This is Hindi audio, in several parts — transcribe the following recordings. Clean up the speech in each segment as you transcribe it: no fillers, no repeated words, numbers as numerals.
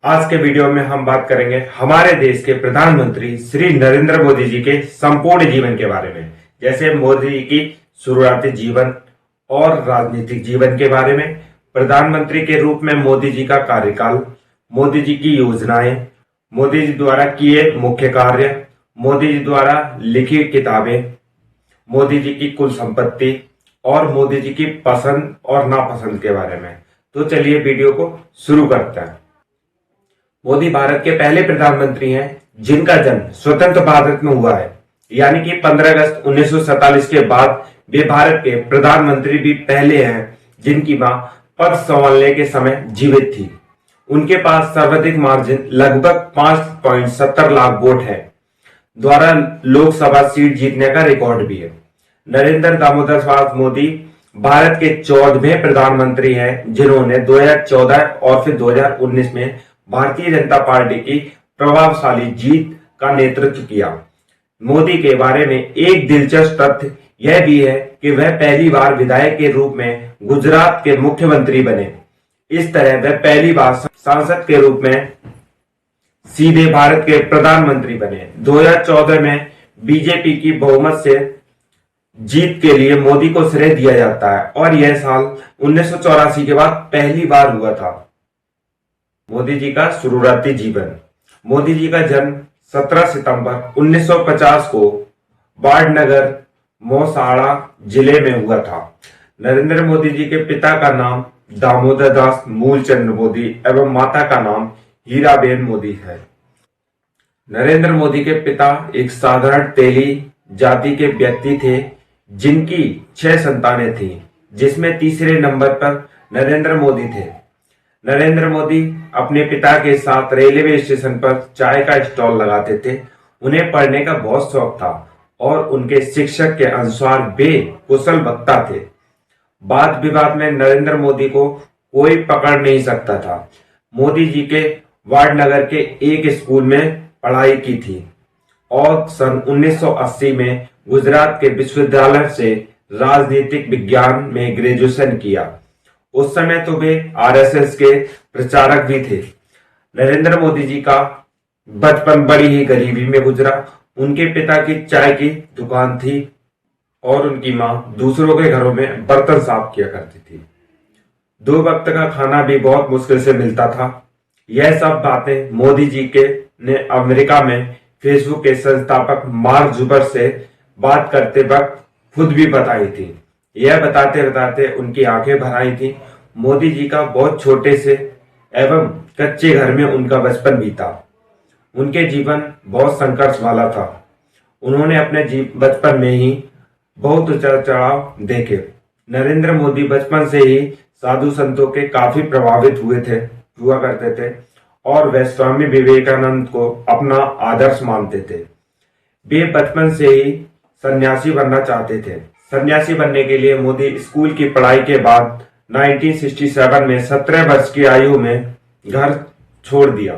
आज के वीडियो में हम बात करेंगे हमारे देश के प्रधानमंत्री श्री नरेंद्र मोदी जी के संपूर्ण जीवन के बारे में। जैसे मोदी जी की शुरुआती जीवन और राजनीतिक जीवन के बारे में, प्रधानमंत्री के रूप में मोदी जी का कार्यकाल, मोदी जी की योजनाएं, मोदी जी द्वारा किए मुख्य कार्य, मोदी जी द्वारा लिखी किताबें, मोदी जी की कुल संपत्ति और मोदी जी की पसंद और नापसंद के बारे में। तो चलिए वीडियो को शुरू करते हैं। मोदी भारत के पहले प्रधानमंत्री हैं जिनका जन्म स्वतंत्र भारत में हुआ है, यानी कि 15 अगस्त 1947 के बाद वे भारत के प्रधानमंत्री भी पहले हैं जिनकी मां पद संभालने के समय जीवित थी। उनके पास सर्वाधिक मार्जिन लगभग 5.70 लाख वोट है द्वारा लोकसभा सीट जीतने का रिकॉर्ड भी है। नरेंद्र दामोदर मोदी भारत के 14वें प्रधानमंत्री हैं जिन्होंने 2014 और फिर 2019 में भारतीय जनता पार्टी की प्रभावशाली जीत का नेतृत्व किया। मोदी के बारे में एक दिलचस्प तथ्य यह भी है कि वह पहली बार विधायक के रूप में गुजरात के मुख्यमंत्री बने। इस तरह वह पहली बार सांसद के रूप में सीधे भारत के प्रधानमंत्री बने। 2014 में बीजेपी की बहुमत से जीत के लिए मोदी को श्रेय दिया जाता है और यह साल 1984 के बाद पहली बार हुआ था। मोदी जी का शुरुआती जीवन। मोदी जी का जन्म 17 सितंबर 1950 को वाडनगर मौसाड़ा जिले में हुआ था। नरेंद्र मोदी जी के पिता का नाम दामोदर दास मूलचंद मोदी एवं माता का नाम हीराबेन मोदी है। नरेंद्र मोदी के पिता एक साधारण तेली जाति के व्यक्ति थे जिनकी 6 संतानें थीं, जिसमें तीसरे नंबर पर नरेंद्र मोदी थे। नरेंद्र मोदी अपने पिता के साथ रेलवे स्टेशन पर चाय का स्टॉल लगाते थे। उन्हें पढ़ने का बहुत शौक था और उनके शिक्षक के अनुसार वे कुशल वक्ता थे। वाद विवाद में नरेंद्र मोदी को कोई पकड़ नहीं सकता था। मोदी जी के वाडनगर के एक स्कूल में पढ़ाई की थी और सन 1980 में गुजरात के विश्वविद्यालय से राजनीतिक विज्ञान में ग्रेजुएशन किया। उस समय तो वे आरएसएस के प्रचारक भी थे। नरेंद्र मोदी जी का बचपन बड़ी ही गरीबी में गुजरा। उनके पिता की चाय की दुकान थी और उनकी मां दूसरों के घरों में बर्तन साफ किया करती थी। 2 वक्त का खाना भी बहुत मुश्किल से मिलता था। यह सब बातें मोदी जी के ने अमेरिका में फेसबुक के संस्थापक मार्क जुकर से बात करते वक्त खुद भी बताई थी। यह बताते बताते उनकी आंखें भर आई थी। मोदी जी का बहुत छोटे से एवं कच्चे घर में उनका बचपन बीता। उनके जीवन बहुत संघर्ष वाला था। उन्होंने अपने बचपन में ही बहुत उतार चढ़ाव देखे। नरेंद्र मोदी बचपन से ही साधु संतों के काफी प्रभावित हुआ करते थे और वे स्वामी विवेकानंद को अपना आदर्श मानते थे। वे बचपन से ही सन्यासी बनना चाहते थे। सन्यासी बनने के लिए मोदी स्कूल की पढ़ाई के बाद 1967 में 17 वर्ष की आयु में घर छोड़ दिया।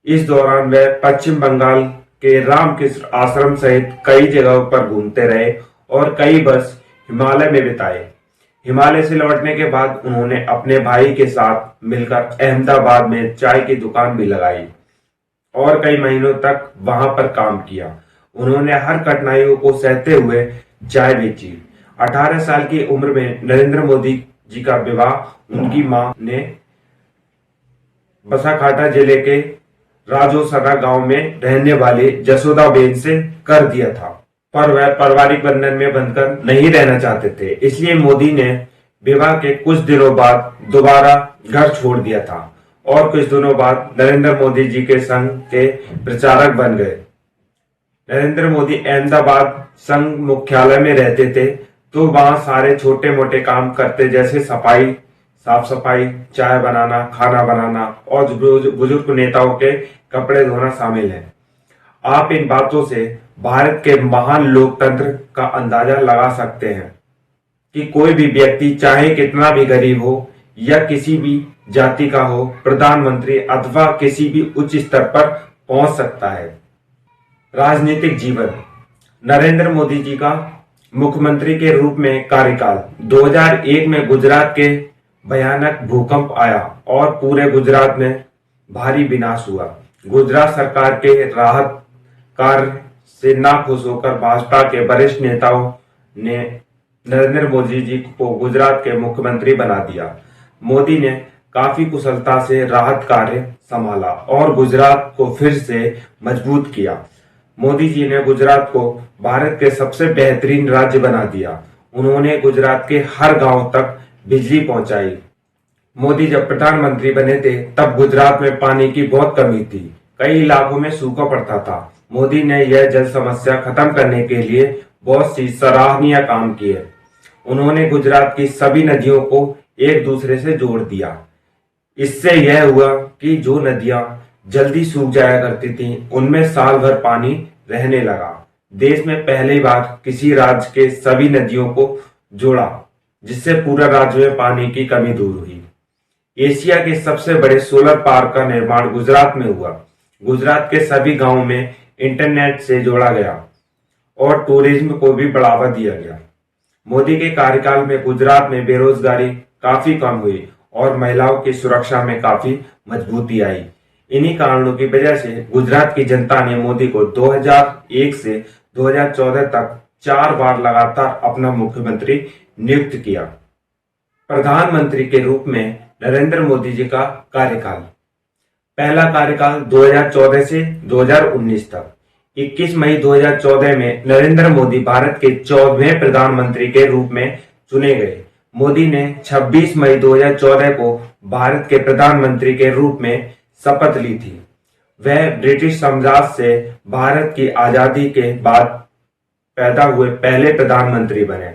इस दौरान वे पश्चिम बंगाल के रामकृष्ण आश्रम सहित कई जगहों पर घूमते रहे और कई वर्ष हिमालय में बिताए। हिमालय से लौटने के बाद उन्होंने अपने भाई के साथ मिलकर अहमदाबाद में चाय की दुकान भी लगाई और कई महीनों तक वहां पर काम किया। उन्होंने हर कठिनाइयों को सहते हुए चाय बेची। 18 साल की उम्र में नरेंद्र मोदी जी का विवाह उनकी मां ने बसाखाटा जिले के राजोसरा गांव में रहने वाले जसोदाबेन से कर दिया था, पर वह पारिवारिक बंधन में बंधकर नहीं रहना चाहते थे। इसलिए मोदी ने विवाह के कुछ दिनों बाद दोबारा घर छोड़ दिया था और कुछ दिनों बाद नरेंद्र मोदी जी के संघ के प्रचारक बन गए। नरेंद्र मोदी अहमदाबाद संघ मुख्यालय में रहते थे तो वहां सारे छोटे मोटे काम करते, जैसे सफाई, साफ सफाई, चाय बनाना, खाना बनाना और बुजुर्ग नेताओं के कपड़े धोना शामिल है। आप इन बातों से भारत के महान लोकतंत्र का अंदाजा लगा सकते हैं कि कोई भी व्यक्ति चाहे कितना भी गरीब हो या किसी भी जाति का हो, प्रधानमंत्री अथवा किसी भी उच्च स्तर पर पहुंच सकता है। राजनीतिक जीवन। नरेंद्र मोदी जी का मुख्यमंत्री के रूप में कार्यकाल। 2001 में गुजरात के भयानक भूकंप आया और पूरे गुजरात में भारी विनाश हुआ। गुजरात सरकार के राहत कार्य से नाखुश होकर भाजपा के वरिष्ठ नेताओं ने नरेंद्र मोदी जी को गुजरात के मुख्यमंत्री बना दिया। मोदी ने काफी कुशलता से राहत कार्य संभाला और गुजरात को फिर से मजबूत किया। मोदी जी ने गुजरात को भारत के सबसे बेहतरीन राज्य बना दिया। उन्होंने गुजरात के हर गांव तक बिजली पहुंचाई। मोदी जब प्रधानमंत्री बने थे तब गुजरात में पानी की बहुत कमी थी, कई इलाकों में सूखा पड़ता था। मोदी ने यह जल समस्या खत्म करने के लिए बहुत सी सराहनीय काम किए। उन्होंने गुजरात की सभी नदियों को एक दूसरे से जोड़ दिया। इससे यह हुआ कि जो नदियां जल्दी सूख जाया करती थीं, उनमें साल भर पानी रहने लगा। देश में पहली बार किसी राज्य के सभी नदियों को जोड़ा, जिससे पूरा राज्य में पानी की कमी दूर हुई। एशिया के सबसे बड़े सोलर पार्क का निर्माण गुजरात में हुआ। गुजरात के सभी गांवों में इंटरनेट से जोड़ा गया और टूरिज्म को भी बढ़ावा दिया गया। मोदी के कार्यकाल में गुजरात में बेरोजगारी काफी कम हुई और महिलाओं की सुरक्षा में काफी मजबूती आई। इन्हीं कारणों की वजह से गुजरात की जनता ने मोदी को 2001 से 2014 तक 4 बार लगातार अपना मुख्यमंत्री नियुक्त किया। प्रधानमंत्री के रूप में नरेंद्र मोदी जी का कार्यकाल। पहला कार्यकाल 2014 से 2019 तक। 21 मई 2014 में नरेंद्र मोदी भारत के 14वें प्रधानमंत्री के रूप में चुने गए। मोदी ने 26 मई 2014 को भारत के प्रधानमंत्री के रूप में शपथ ली थी। वह ब्रिटिश साम्राज्य से भारत की आजादी के बाद पैदा हुए पहले प्रधानमंत्री बने।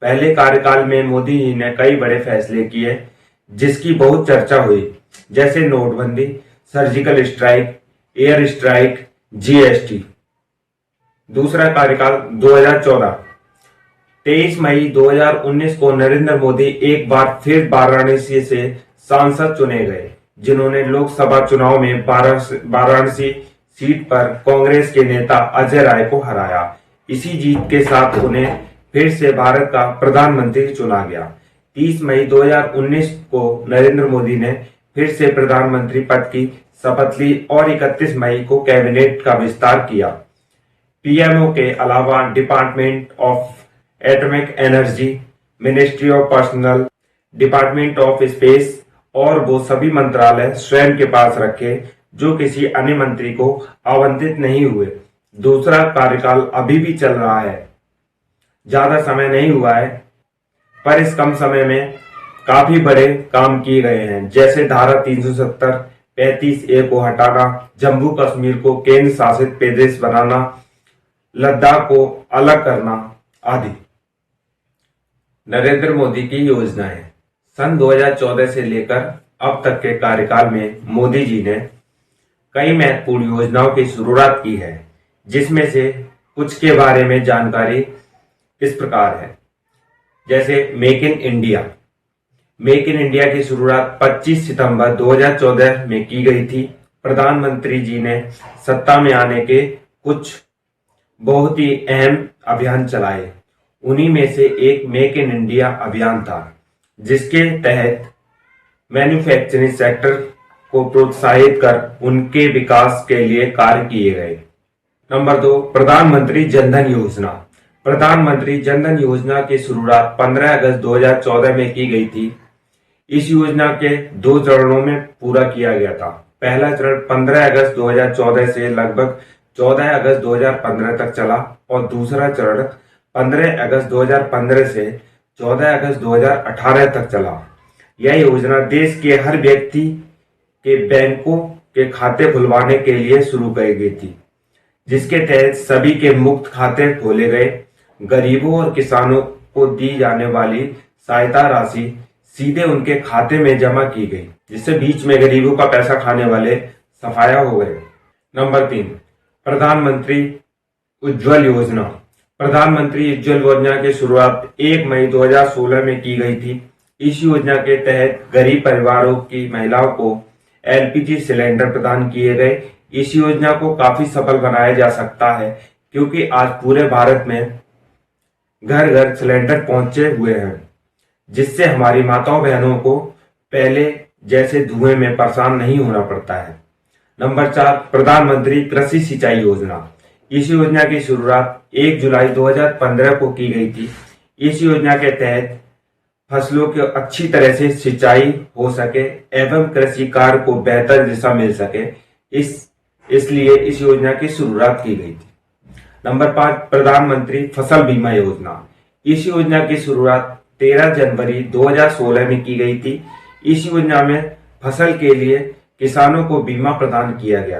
पहले कार्यकाल में मोदी जी ने कई बड़े फैसले किए जिसकी बहुत चर्चा हुई, जैसे नोटबंदी, surgical strike, air strike, GST. दूसरा कार्यकाल 2014। 23 मई 2019 को नरेंद्र मोदी एक बार फिर वाराणसी से सांसद चुने गए, जिन्होंने लोकसभा चुनाव में वाराणसी सीट पर कांग्रेस के नेता अजय राय को हराया। इसी जीत के साथ उन्हें फिर से भारत का प्रधानमंत्री चुना गया। 30 मई 2019 को नरेंद्र मोदी ने फिर से प्रधानमंत्री पद की शपथ ली और 31 मई को कैबिनेट का विस्तार किया। पीएमओ के अलावा department of atomic energy, ministry of personal, department of space और वो सभी मंत्रालय स्वयं के पास रखे जो किसी अन्य मंत्री को आवंटित नहीं हुए। दूसरा कार्यकाल अभी भी चल रहा है। ज्यादा समय नहीं हुआ है, पर इस कम समय में काफी बड़े काम किए गए हैं, जैसे धारा 370, 35A को हटाना, जम्मू कश्मीर को केंद्र शासित प्रदेश बनाना, लद्दाख को अलग करना आदि। नरेंद्र मोदी की योजनाएं। सन 2014 से लेकर अब तक के कार्यकाल में मोदी जी ने कई महत्वपूर्ण योजनाओं की शुरुआत की है, जिसमें से कुछ के बारे में जानकारी इस प्रकार है। जैसे make in India. Make in India की शुरुआत 25 सितंबर 2014 में की गई थी। प्रधानमंत्री जी ने सत्ता में आने के कुछ बहुत ही अहम अभियान चलाए। उन्हीं में से एक मेक इन इंडिया अभियान था, जिसके तहत मैन्युफैक्चरिंग सेक्टर को प्रोत्साहित कर उनके विकास के लिए कार्य किए गए। नंबर 2, प्रधानमंत्री जनधन योजना। प्रधानमंत्री जनधन योजना की शुरुआत 15 अगस्त 2014 में की गई थी। इस योजना के 2 चरणों में पूरा किया गया था। पहला चरण 15 अगस्त 2014 से लगभग 14 अगस्त 2015 तक चला और दूसरा चरण 15 अगस्त 2015 से 14 अगस्त 2018 तक चला। यह योजना देश के हर व्यक्ति के बैंकों के खाते खुलवाने के लिए शुरू की गई थी, जिसके तहत सभी के मुफ्त खाते खोले गए। गरीबों और किसानों को दी जाने वाली सहायता राशि सीधे उनके खाते में जमा की गई, जिससे बीच में गरीबों का पैसा खाने वाले सफाया हो गए। नंबर 3, प्रधानमंत्री उज्ज्वल योजना। प्रधानमंत्री उज्ज्वल योजना की शुरुआत 1 मई 2016 में की गई थी। इस योजना के तहत गरीब परिवारों की महिलाओं को एलपीजी सिलेंडर प्रदान किए गए। इस योजना को काफी सफल बनाया जा सकता है, क्योंकि आज पूरे भारत में घर घर सिलेंडर पहुंचे हुए हैं, जिससे हमारी माताओं बहनों को पहले जैसे धुएं में परेशान नहीं होना पड़ता है। नंबर 4, प्रधानमंत्री कृषि सिंचाई योजना। इस योजना की शुरुआत 1 जुलाई 2015 को की गई थी। इस योजना के तहत फसलों की अच्छी तरह से सिंचाई हो सके एवं कृषि कार्य को बेहतर दिशा मिल सके, इसलिए इस योजना की शुरुआत की गई थी। नंबर 5, प्रधानमंत्री फसल बीमा योजना। इस योजना की शुरुआत 13 जनवरी 2016 में की गई थी। इस योजना में फसल के लिए किसानों को बीमा प्रदान किया गया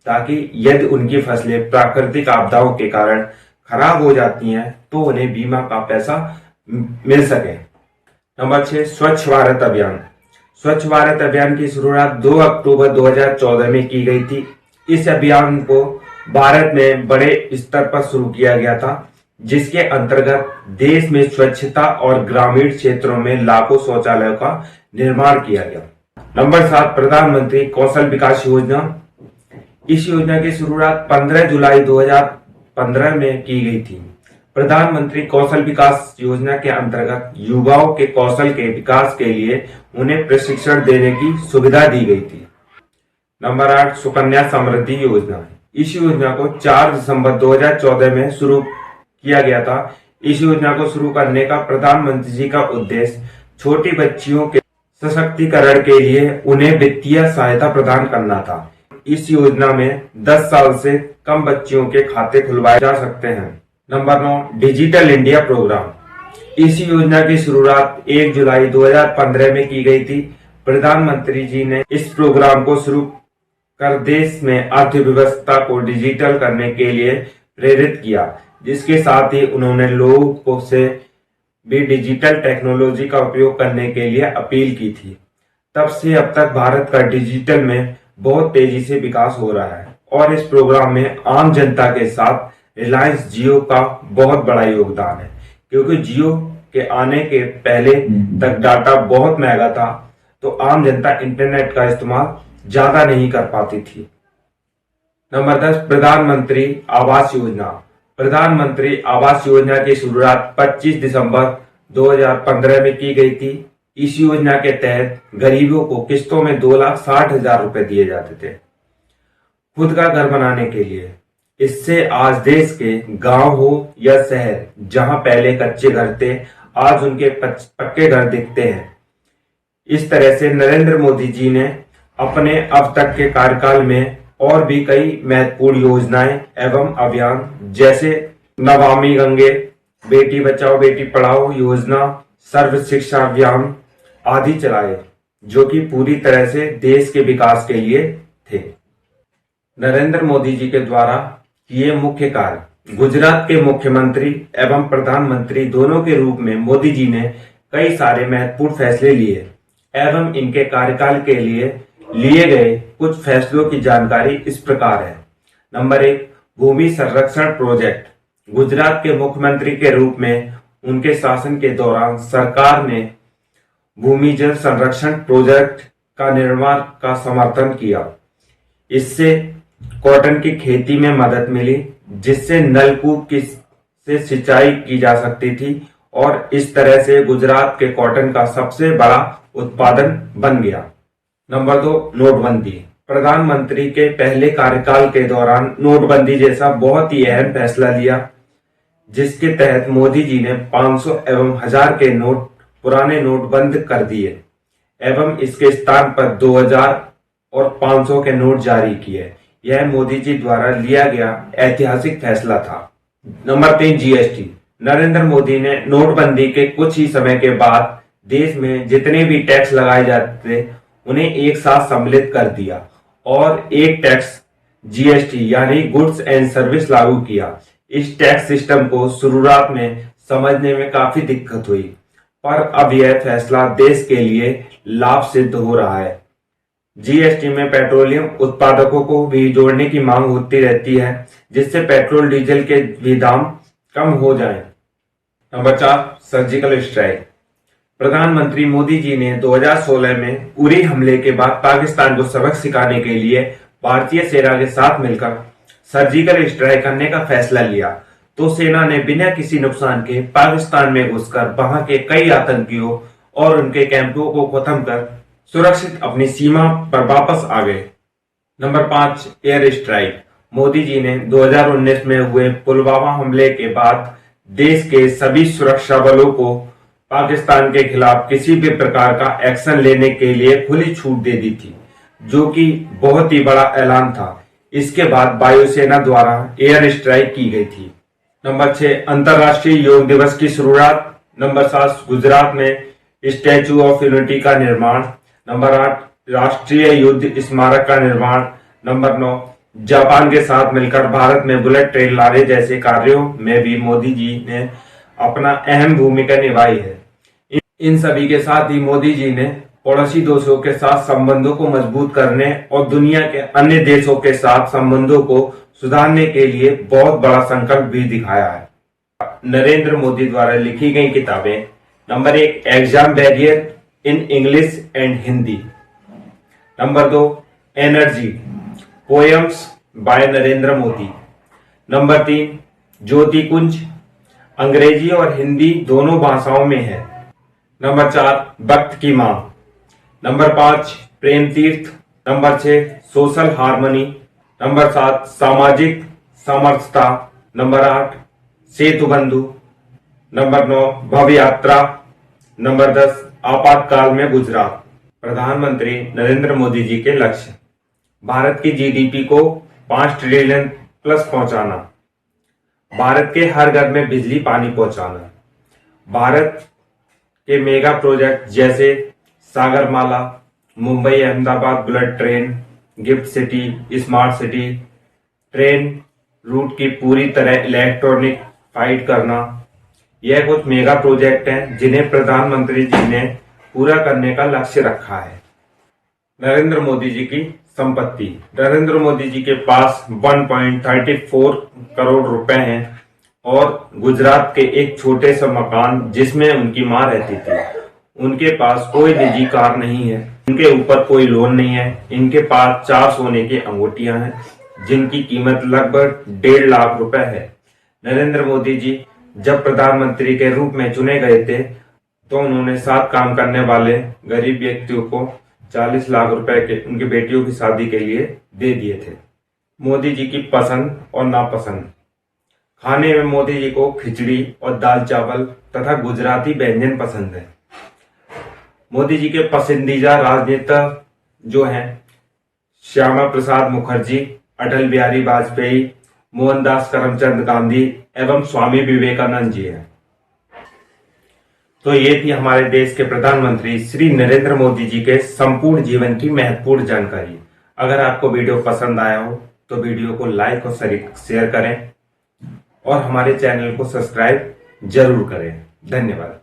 ताकि यदि उनकी फसलें प्राकृतिक आपदाओं के कारण खराब हो जाती हैं तो उन्हें बीमा का पैसा मिल सके। नंबर 6, स्वच्छ भारत अभियान। स्वच्छ भारत अभियान की शुरुआत 2 अक्टूबर 2014 में की गई थी। इस अभियान को भारत में बड़े स्तर पर शुरू किया गया था, जिसके अंतर्गत देश में स्वच्छता और ग्रामीण क्षेत्रों में लाखों शौचालयों का निर्माण किया गया। नंबर 7, प्रधानमंत्री कौशल विकास योजना। इस योजना की शुरुआत 15 जुलाई 2015 में की गई थी। प्रधानमंत्री कौशल विकास योजना के अंतर्गत युवाओं के कौशल के विकास के लिए उन्हें प्रशिक्षण देने की सुविधा दी गई थी। नंबर 8, सुकन्या समृद्धि योजना। इस योजना को 4 दिसंबर 2014 में शुरू किया गया था। इस योजना को शुरू करने का प्रधानमंत्री जी का उद्देश्य छोटी बच्चियों के सशक्तिकरण के लिए उन्हें वित्तीय सहायता प्रदान करना था। इस योजना में 10 साल से कम बच्चियों के खाते खुलवाए जा सकते हैं। Number 9, digital India programme. इस योजना की शुरुआत 1 जुलाई 2015 में की गई थी। प्रधानमंत्री जी ने इस प्रोग्राम को शुरू कर देश में अर्थव्यवस्था को डिजिटल करने के लिए प्रेरित किया, जिसके साथ ही उन्होंने लोगों से भी डिजिटल टेक्नोलॉजी का उपयोग करने के लिए अपील की थी। तब से अब तक भारत का डिजिटल में बहुत तेजी से विकास हो रहा है और इस प्रोग्राम में आम जनता के साथ रिलायंस जियो का बहुत बड़ा योगदान है, क्योंकि जियो के आने के पहले तक डाटा बहुत महंगा था, तो आम जनता इंटरनेट का इस्तेमाल ज्यादा नहीं कर पाती थी। नंबर 10, प्रधानमंत्री आवास योजना। प्रधानमंत्री आवास योजना की शुरुआत 25 दिसंबर 2015 में की गई थी। इस योजना के तहत गरीबों को किस्तों में 2,60,000 रुपए दिए जाते थे खुद का घर बनाने के लिए। इससे आज देश के गांव हो या शहर, जहां पहले कच्चे घर थे, आज उनके पक्के घर दिखते हैं। इस तरह से नरेंद्र मोदी जी ने अपने अब तक के कार्यकाल में और भी कई महत्वपूर्ण योजनाएं एवं अभियान जैसे नमामि गंगे, बेटी बचाओ बेटी पढ़ाओ योजना, सर्व शिक्षा अभियान आदि चलाए, जो कि पूरी तरह से देश के विकास के लिए थे। नरेंद्र मोदी जी के द्वारा किए मुख्य कार्य। गुजरात के मुख्यमंत्री एवं प्रधानमंत्री दोनों के रूप में मोदी जी ने कई सारे महत्वपूर्ण फैसले लिए एवं इनके कार्यकाल के लिए लिए गए कुछ फैसलों की जानकारी इस प्रकार है। नंबर 1, भूमि संरक्षण प्रोजेक्ट। गुजरात के मुख्यमंत्री के रूप में उनके शासन के दौरान सरकार ने भूमि जल संरक्षण प्रोजेक्ट का निर्माण का समर्थन किया। इससे कॉटन की खेती में मदद मिली, जिससे नलकूप से सिंचाई की जा सकती थी और इस तरह से गुजरात के कॉटन का सबसे बड़ा उत्पादन बन गया। नंबर 2, नोटबंदी। प्रधानमंत्री के पहले कार्यकाल के दौरान नोटबंदी जैसा बहुत ही अहम फैसला लिया, जिसके तहत मोदी जी ने 500 एवं 1000 के नोट पुराने नोट बंद कर दिए एवं इसके स्थान पर 2000 और 500 के नोट जारी किए। यह मोदी जी द्वारा लिया गया ऐतिहासिक फैसला था। Number 3, GST. नरेंद्र मोदी ने नोटबंदी के कुछ ही समय के बाद देश में जितने भी टैक्स लगाए जाते थे उन्हें एक साथ सम्मिलित कर दिया और एक टैक्स जीएसटी यानी गुड्स एंड सर्विस लागू किया। इस टैक्स सिस्टम को शुरुआत में समझने में काफी दिक्कत हुई, पर अब यह फैसला देश के लिए लाभ सिद्ध हो रहा है। जीएसटी में पेट्रोलियम उत्पादकों को भी जोड़ने की मांग होती रहती है, जिससे पेट्रोल डीजल के भी दाम कम हो जाएं। Number 4, surgical strike. प्रधानमंत्री मोदी जी ने 2016 में उरी हमले के बाद पाकिस्तान को सबक सिखाने के लिए भारतीय सेना के साथ मिलकर सर्जिकल स्ट्राइक करने का फैसला लिया, तो सेना ने बिना किसी नुकसान के पाकिस्तान में घुसकर वहां के कई आतंकियों और उनके कैंपों को खत्म कर सुरक्षित अपनी सीमा पर वापस आ गए। Number 5, air strike. Modi ji ने 2019 में हुए पुलवामा हमले के बाद देश के सभी सुरक्षा बलों को पाकिस्तान के खिलाफ किसी भी प्रकार का एक्शन लेने के लिए खुली छूट दे दी थी, जो कि बहुत ही बड़ा ऐलान था। इसके बाद वायुसेना द्वारा एयर स्ट्राइक की गई थी। नंबर 6, अंतर्राष्ट्रीय योग दिवस की शुरुआत। नंबर 7, गुजरात में स्टैच्यू ऑफ यूनिटी का निर्माण। नंबर 8, राष्ट्रीय युद्ध स्मारक का निर्माण। नंबर 9, जापान के साथ मिलकर भारत में बुलेट ट्रेन लाने जैसे कार्यों में भी मोदी जी ने अपना अहम भूमिका निभाई है। इन सभी के साथ ही मोदी जी ने पड़ोसी देशों के साथ संबंधों को मजबूत करने और दुनिया के अन्य देशों के साथ संबंधों को सुधारने के लिए बहुत बड़ा संकल्प भी दिखाया है। नरेंद्र मोदी द्वारा लिखी गई किताबें। Number 1, exam barrier in English and Hindi. Number 2, energy poems by Narendra Modi. Number 3, Jyoti Kunj, अंग्रेजी और हिंदी दोनों भाषाओं में है। नंबर 4, वक्त की मांग। नंबर 5, प्रेम तीर्थ। Number 6, social harmony. नंबर 7, सामाजिक समरसता। नंबर 8, सेतु बंधु। नंबर 9, भव यात्रा। नंबर 10, आपातकाल में गुजरात। प्रधानमंत्री नरेंद्र मोदी जी के लक्ष्य: भारत की जीडीपी को 5 ट्रिलियन प्लस पहुंचाना, भारत के हर घर में बिजली पानी पहुंचाना, भारत के मेगा प्रोजेक्ट जैसे Sagarmala, Mumbai Ahmedabad bullet train, gift city, smart city, train route की पूरी तरह इलेक्ट्रॉनिक फाइट करना, यह कुछ मेगा प्रोजेक्ट हैं जिन्हें प्रधानमंत्री जी ने पूरा करने का लक्ष्य रखा है। नरेंद्र मोदी जी की संपत्ति: नरेंद्र मोदी जी के पास 1.34 करोड़ रुपए हैं और गुजरात के एक छोटे से मकान जिसमें उनकी मां रहती थी। उनके पास कोई निजी कार नहीं है, उनके ऊपर कोई लोन नहीं है। इनके पास 4 सोने की अंगूठियां हैं जिनकी कीमत लगभग 1.5 लाख रुपए है। नरेंद्र मोदी जी जब प्रधानमंत्री के रूप में चुने गए थे तो उन्होंने 7 काम करने वाले गरीब व्यक्तियों को 40 लाख रुपए के उनकी बेटियों की शादी के लिए दे दिए थे। मोदी जी की पसंद और नापसंद: खाने में मोदी जी को खिचड़ी और दाल चावल तथा गुजराती व्यंजन पसंद है। मोदी जी के पसंदीदा राजनेता जो हैं श्यामा प्रसाद मुखर्जी, अटल बिहारी वाजपेयी, मोहनदास करमचंद गांधी एवं स्वामी विवेकानंद जी हैं। तो ये थी हमारे देश के प्रधानमंत्री श्री नरेंद्र मोदी जी के संपूर्ण जीवन की महत्वपूर्ण जानकारी। अगर आपको वीडियो पसंद आया हो तो वीडियो को लाइक और शेयर करें और हमारे चैनल को सब्सक्राइब जरूर करें। धन्यवाद।